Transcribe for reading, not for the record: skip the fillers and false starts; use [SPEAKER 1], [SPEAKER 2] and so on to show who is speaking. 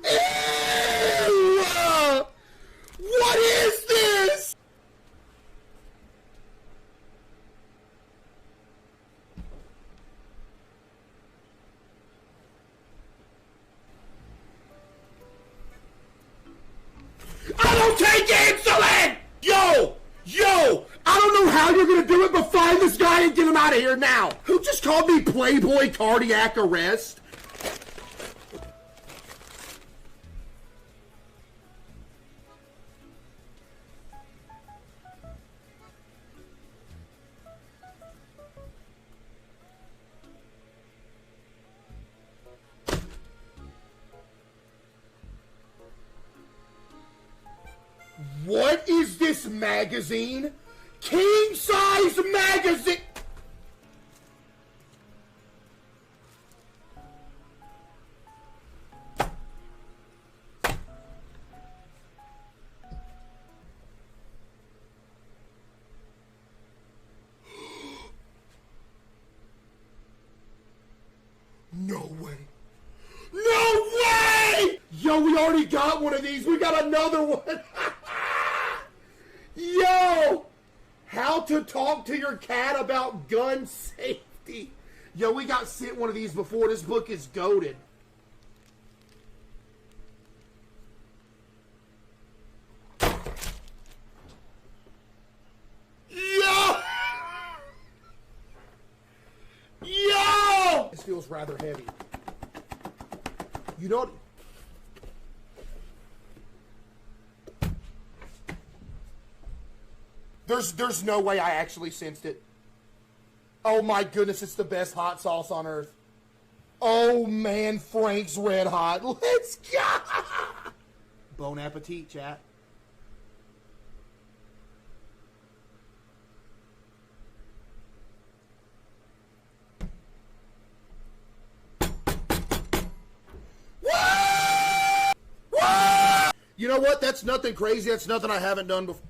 [SPEAKER 1] Ew! What is this? I don't take insulin! Yo! I don't know how you're gonna do it, but find this guy and get him out of here now! Who just called me Playboy Cardiac Arrest? What is this magazine? King size magazine! No way. No way! Yo, we already got one of these. We got another one. Yo! How to talk to your cat about gun safety. Yo, we got sent one of these before. This book is goated. Yo! Yo! This feels rather heavy. You know what? There's no way I actually sensed it. Oh my goodness, it's the best hot sauce on earth. Oh man, Frank's Red Hot. Let's go! Bon appetit, chat. You know what? That's nothing crazy. That's nothing I haven't done before.